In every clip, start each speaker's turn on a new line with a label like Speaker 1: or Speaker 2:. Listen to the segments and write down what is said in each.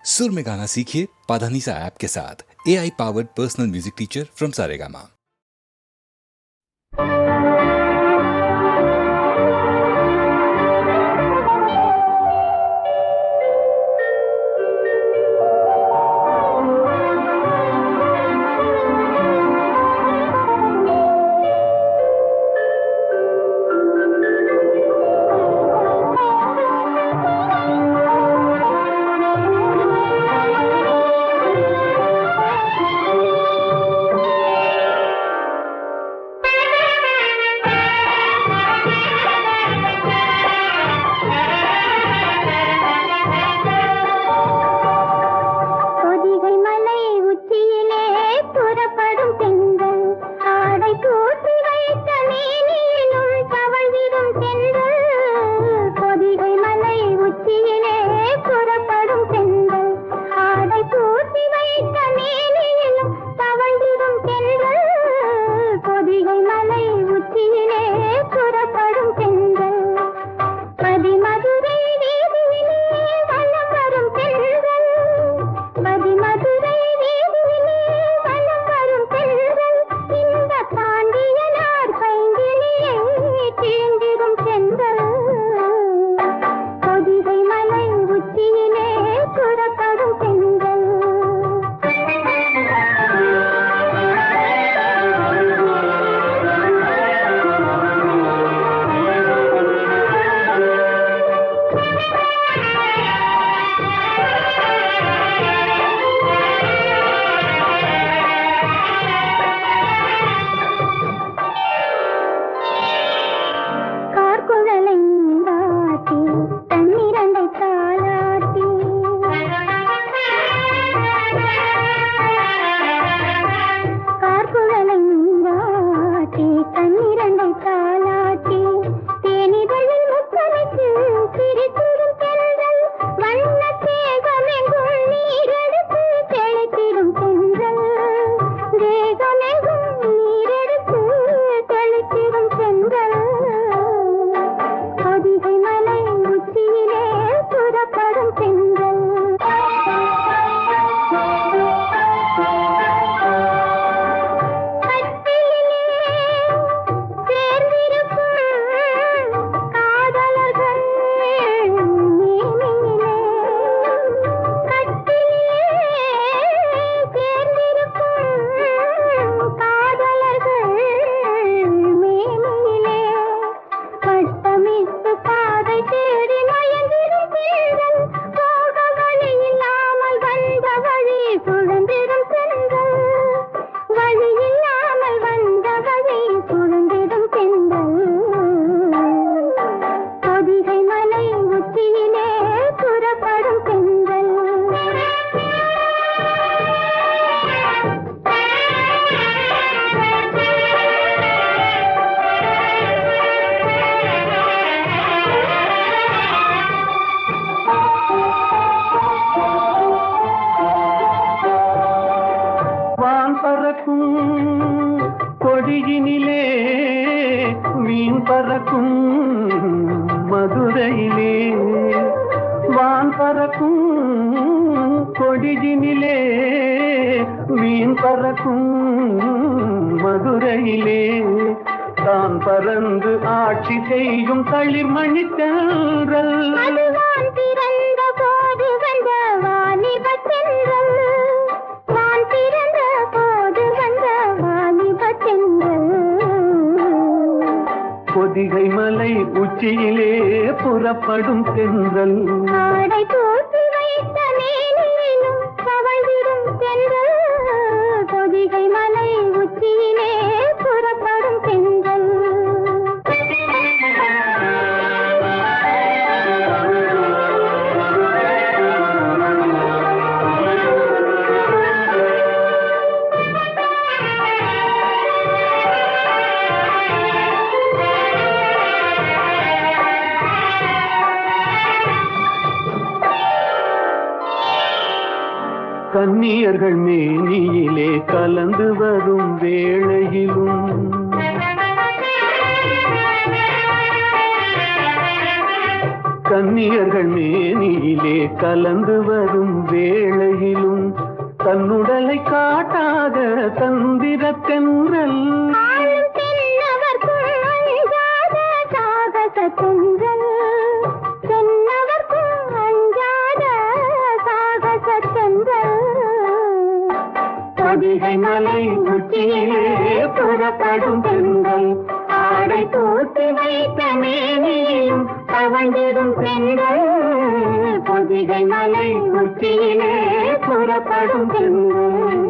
Speaker 1: सुर में गाना सीखिए पाधानीसा ऐप के साथ। AI powered personal music teacher from Saregama.
Speaker 2: கொடியினிலே மீன் பறக்கும் மதுரையிலே வான் பறக்கும் கொடியினிலே மீன் பறக்கும் மதுரையிலே தான் பறந்து ஆட்சி செய்யும் தளிர்மணி தென்றல் பொதிகை மலை உச்சியிலே புறப்படும் தென்றல் ஆடை போட்டு வைத்த மேனிலும் தவழ்ந்திடும் தென்றல் பொதிகை மலை உச்சியிலே புறப்படும் தென்றல் கன்னியர்கள் மேனியிலே கலந்து வரும் வேளையிலும் கன்னியர்கள் மேனியிலே கலந்து வரும் வேளையிலும் தன்னுடலை காட்டாத தந்திர தென்றல் பொதிகை மலை உச்சியிலே புறப்படும் பெண்கள் ஆடை தூக்கி வைத்த மேனியும் தவழ்ந்திடும் பெண்கள் பொதிகை மலை உச்சியிலே புறப்படும் பெண்கள்.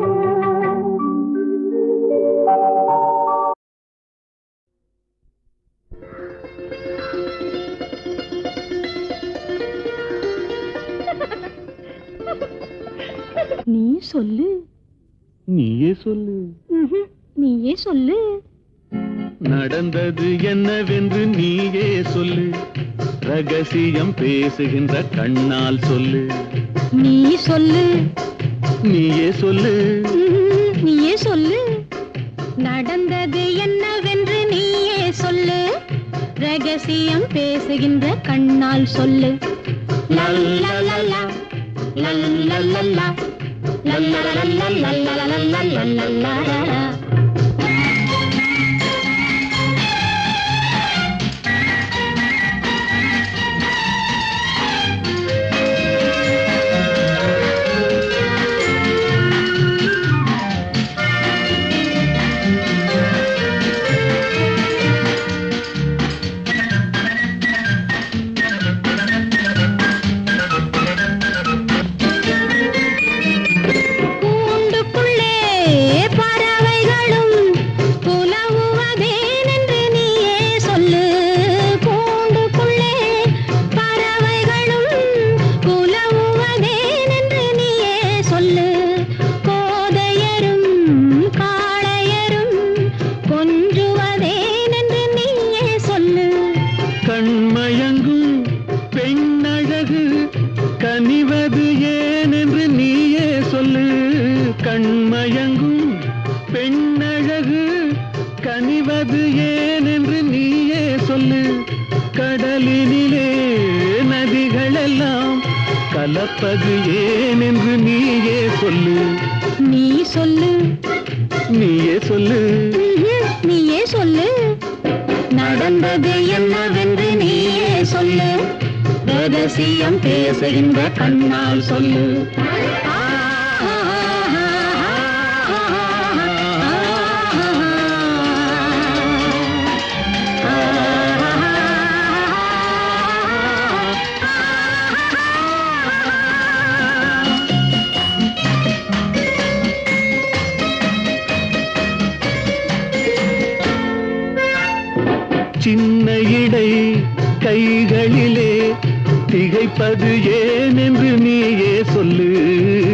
Speaker 3: நீ சொல்லு.
Speaker 2: நீயே சொல்லு.
Speaker 3: நீயே சொல்லு.
Speaker 2: நடந்தது என்னவென்று நீயே சொல்லு. ரகசியம் பேசுகின்ற கண்ணால் சொல்லு.
Speaker 3: நீ சொல்லு.
Speaker 2: நீயே சொல்லு.
Speaker 3: நீயே சொல்லு. நடந்தது என்னவென்று நீயே சொல்லு. ரகசியம் பேசுகின்ற கண்ணால் சொல்லு. லல்லலலா லல்லலலா லல்லலலலா. கலப்பது ஏன் என்று நீயே சொல்லு. நீ சொல்லு.
Speaker 2: நீயே சொல்லு.
Speaker 3: நீயே சொல்லு. நடந்தது என்னவென்று நீயே சொல்லு. ரகசியம் பேசுகின்ற கண்ணால் சொல்லு.
Speaker 2: சின்ன இடை கைகளிலே திகைப்பது ஏன் என்று நீயே சொல்லு.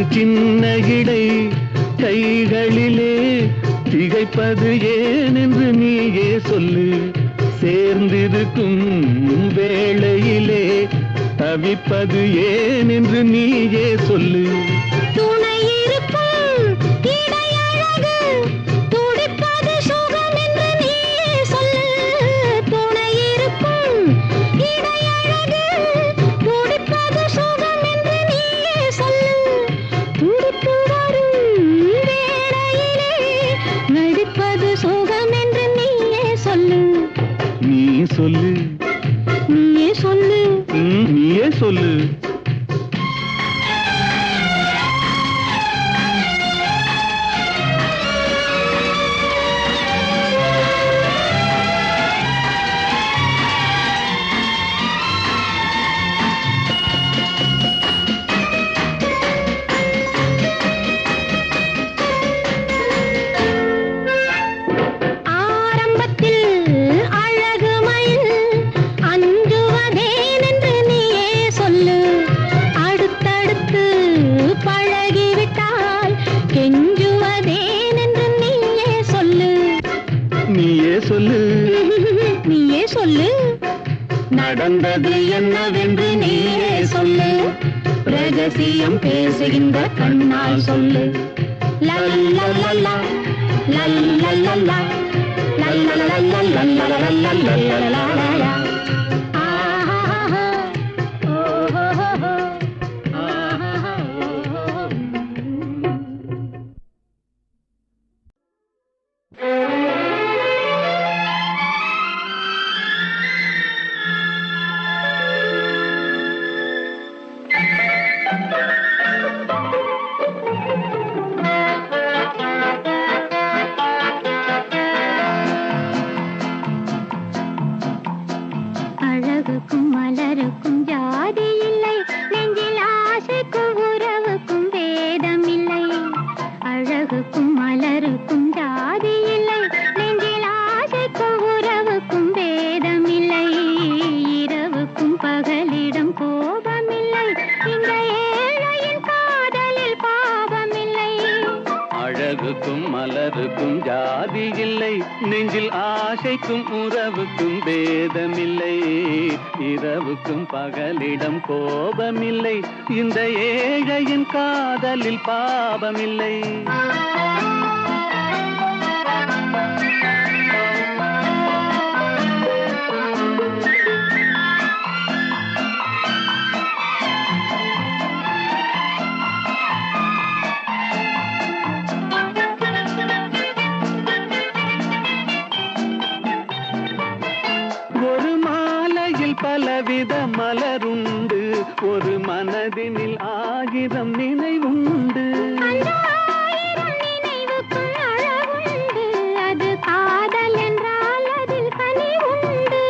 Speaker 2: சின்ன இடை கைகளிலே திகைப்பது ஏன் என்று நீயே சொல்லு. சேர்ந்திருக்கும் வேளையிலே தவிப்பது ஏன் என்று நீயே சொல்லு. சொல்லு.
Speaker 3: நீயே சொல்லு.
Speaker 2: நீயே சொல்லு.
Speaker 3: நீயே சொல்லு.
Speaker 2: நடந்தது என்னவென்று நீயே சொல்லு. ரகசியம் பேசுகின்ற கண்ணால் சொல்லு. லல்லலலா லல்லலலா லல்லலலலா.
Speaker 4: அழகுக்கும் மலருக்கும் ஜாதி இல்லை, நெஞ்சில் ஆசைக்கும் உறவுக்கும் பேதமில்லை. இரவுக்கும் பகலிடம் கோபமில்லை, இந்த ஏழையின் காதலில் பாவமில்லை. பலவித மலருண்டு, ஒரு மனதினில் 1000 நினைவுண்டு.
Speaker 3: அது காதல் என்றால் அதில் கனிவுண்டு.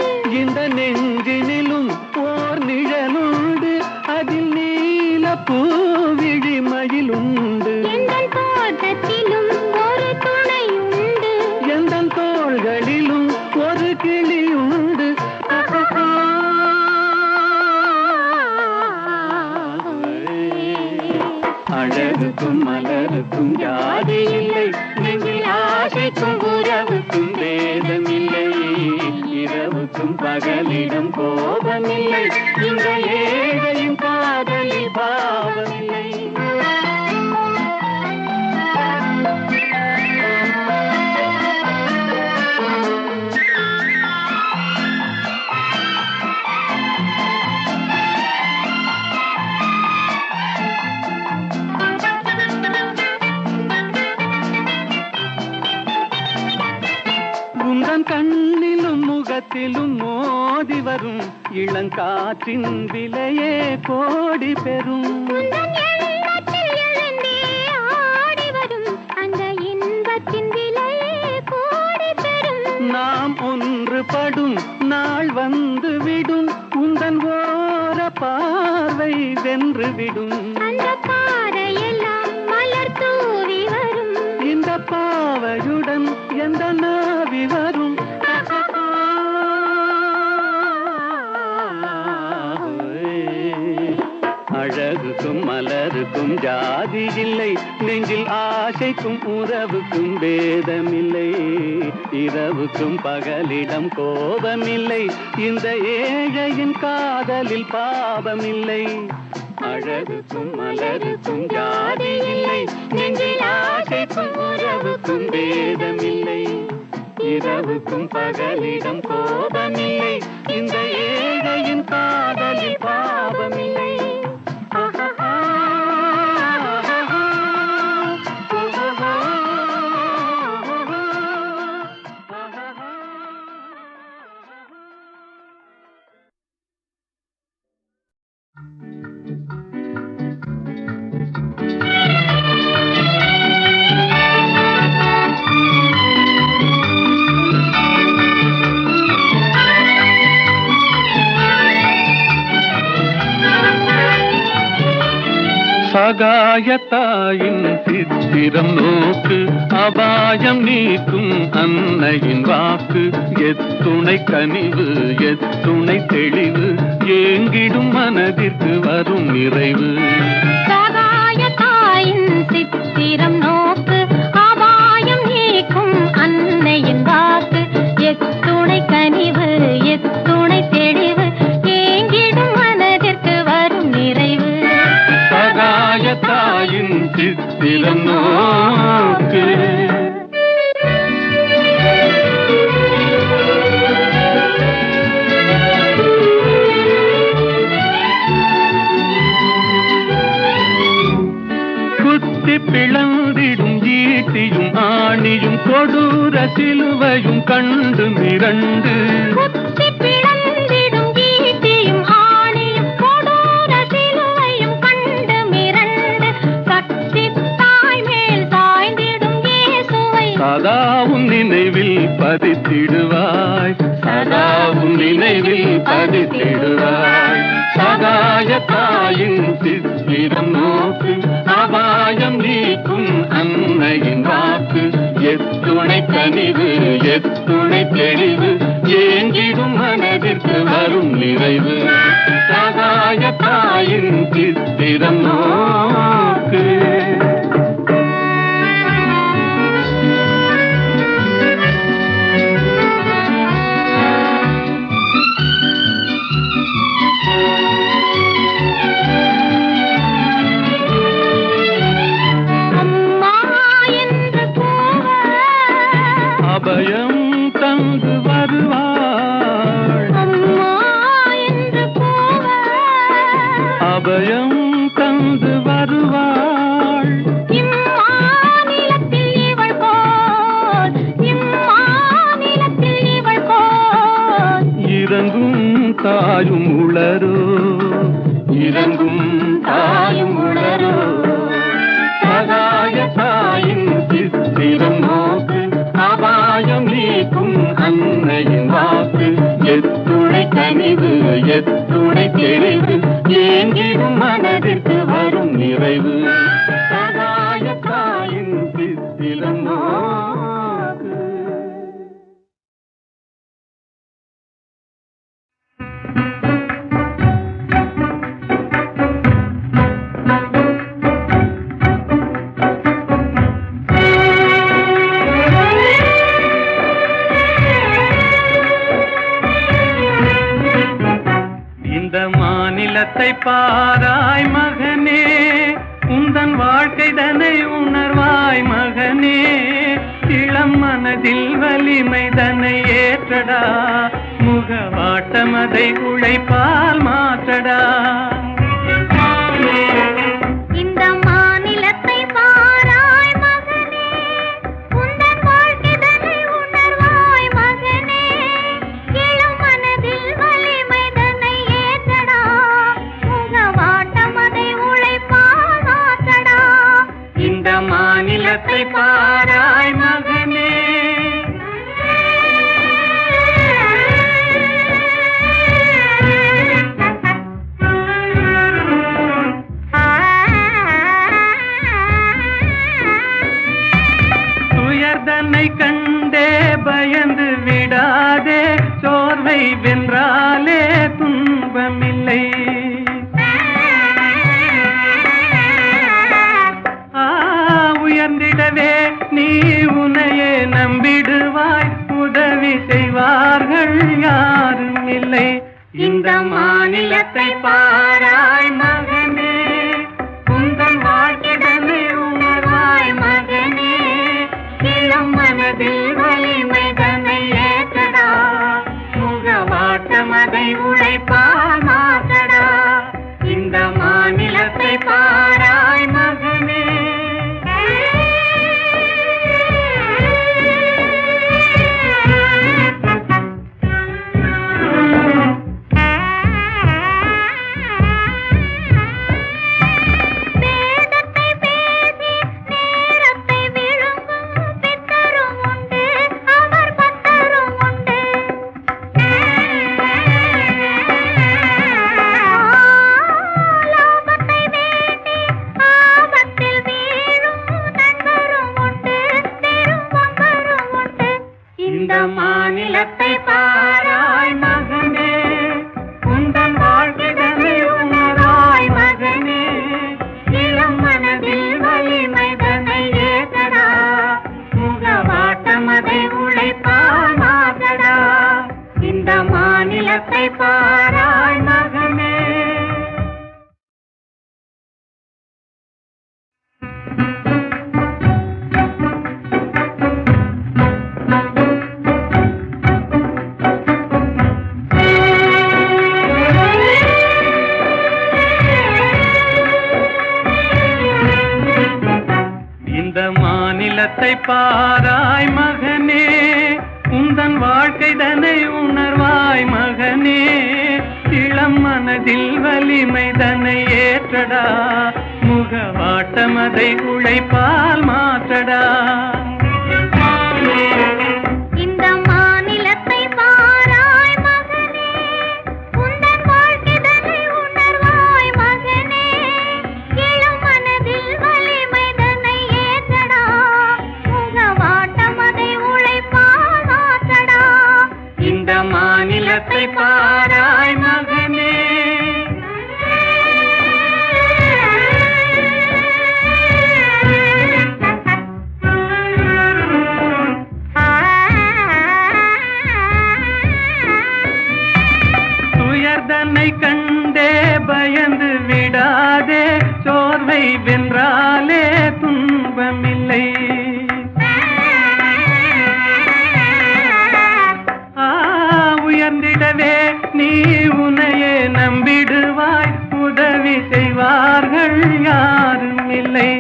Speaker 4: இந்த நெஞ்சினிலும் ஓர் நிழலுண்டு, அதில் நீல பூவிழிமயிலுண்டு.
Speaker 3: எங்கள் தோட்டத்திலும் ஒரு துணையுண்டு,
Speaker 4: எங்கள் தோள்களிலும் ஒரு கிளியுண்டு. அழகுக்கும் மலருக்கும் ஜாதி இல்லை, நெஞ்சில் ஆசைக்கும் உறவுக்கும் வேதமில்லை. இரவுக்கும் பகலிடம் கோபமில்லை, இந்த ஏழையும் காதலில் பாவமில்லை. கண்ணிலும் முகத்திலும் மோதி வரும் இளங்காற்றின் விலையே கோடி பெறும்.
Speaker 3: அந்த இன்பத்தின் விலையே கோடி பெறும்.
Speaker 4: நாம் ஒன்றுபடும் நாள் வந்து விடும், உந்தன் ஓர பார்வை வென்று விடும்.
Speaker 3: அந்த பாறையெல்லாம் மலர் தூவி வரும்,
Speaker 4: இந்த பாவையுடன் எந்த நாவி வரும். அழகுக்கும் மலருக்கும் ஜாதி இல்லை, நெஞ்சில் ஆசைக்கும் உறவுக்கும் பேதமில்லை. இரவுக்கும் பகலிடம் கோபமில்லை, இந்த ஏழையின் காதலில் பாவமில்லை. அழகுக்கும் மலருக்கும் ஜாதி இல்லை, நெஞ்சில் ஆசைக்கும் உறவுக்கும் பேதமில்லை. இரவுக்கும் பகலிடம் கோபமில்லை, இந்த ஏழையின் காதலில் பாவமில்லை. சகாயத்தாயின் சித்திரம் நோக்கு, அபாயம் நீக்கும் அன்னையின் வாக்கு. எத்துணை கனிவு எத்துணை தெளிவு, ஏங்கிடும் மனதிற்கு வரும் நிறைவு.
Speaker 3: சகாயத்தாயின் சித்திரம் நோக்கு, அபாயம் நீக்கும் அன்னையின் வாக்கு. எத்துணை கனிவு எத்துணை தெளிவு, ஏங்கிடும் மனதிற்கு வரும் நிறைவு.
Speaker 4: சகாயத்தாயின் சித்திரம் நோக்கு. குத்தி பிளந்திடும் ஈட்டியும் ஆணியும் கொடூர சிலுவையும் கண்டு மிரண்டு. சதாவும் நினைவில் பதித்திடுவாய், சதாவும் நினைவில் பதித்திடுவாய். சகாயத்தாயின் சித்திரம் நோக்கு, அபாயம் நீக்கும் அன்னையின் வாக்கு. எத்துணை கனிவு எத்துணை தெளிவு, ஏங்கிடும் மனதிற்கு வரும் நிறைவு. சகாயத்தாயின் சித்திரம் நோக்கு. கனிவு எத்துணை தெளிவு ஏங்கிடும் மனதிற்கு வரும் நிறைவு சகாய தாயின் சித்திரம் நோக்கு. இந்த மாநிலத்தை பாராய் மகனே, உந்தன் வாழ்க்கை தன்னை உணர்வாய் மகனே, இளம் மனதில் வலிமை தன்னை ஏற்றடா, முகவாட்டம் அதை உழைப்பால் மாற்றடா.
Speaker 3: இந்த மாநிலத்தை பாராய் மகனே, உந்தன் வாழ்க்கை தன்னை உணர்வாய் மகனே, இளம் மனதில் வலிமை தன்னை ஏற்றடா, முகவாட்டம் அதை உழைப்பால் மாற்றடா.
Speaker 4: இந்த மாநிலத்தை பாராய் மகனே. துயர்தன்னை கண்டே பயந்து விடாதே, சோர்வை வென்றாலே துன்பமில்லை. உயர்ந்திடவே நீ உன்னையே நம்பிடுவாய், உதவி செய்வார்கள் யாரும் இல்லை. இந்த மாநிலத்தை பாராய் மகனே, உந்தன் வாழ்க்கைதனை உணர்வாய் மகனே, இளம் மனதில் வலிமை தன்னை ஏற்றடா, முகவாட்டம் அதை உழைப்பால் மாற்றடா. இந்த மாநிலத்தை பாராய் மகனே. இந்த மாநிலத்தை பாராய் மகனே, உந்தன் வாழ்க்கைதனை உணராய் மகனே, இளம் மனதில் வலிமை தன்னை ஏற்றடா, முகவாட்டம் அதை உழைப்பால் மாற்றடா. இந்த மாநிலத்தை பாராய் மகனே. இந்த மாநிலத்தை பாராய் மகனே, உந்தன் வாழ்க்கை தன்னை உணர்வாய் மகனே, இளம் மனதில் வலிமை தன்னை ஏற்றடா, முகவாட்டம் அதை உழைப்பால் மாற்றடா.
Speaker 3: இந்த மாநிலத்தை பாராய் மகனே, உந்தன் வாழ்க்கை தன்னை உணர்வாய் மகனே, இளம் மனதில் வலிமை தன்னை ஏற்றடா, முகவாட்டம் அதை உழைப்பால் மாற்றடா.
Speaker 4: இந்த மாநிலத்தை பாராய் மகனே. துயர்தன்னை கண்டே பயந்து விடாதே, சோர்வை வென்றாலே துன்பமில்லை. உயர்ந்திடவே நீ உன்னையே நம்பிடுவாய், உதவி செய்வார்கள் யாரும் இல்லை.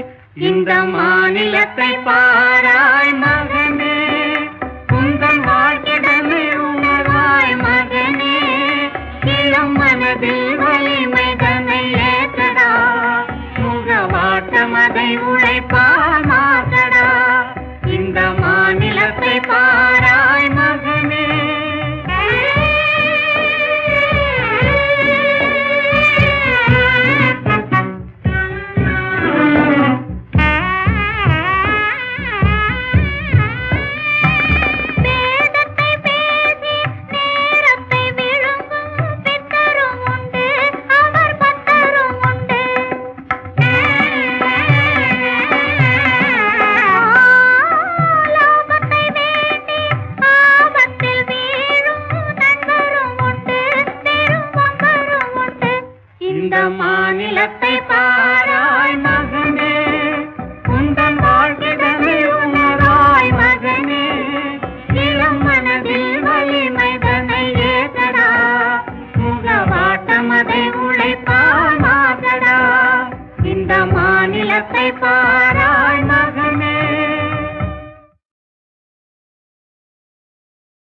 Speaker 4: இந்த மாநிலத்தை பாராய் மகனே, உந்தன் வாழ்க்கைதனை உணர்வாய் மகனே, இளம் மனதில் வலிமை தன்னை ஏற்றடா, முகவாட்டம் அதை உழைப்பால்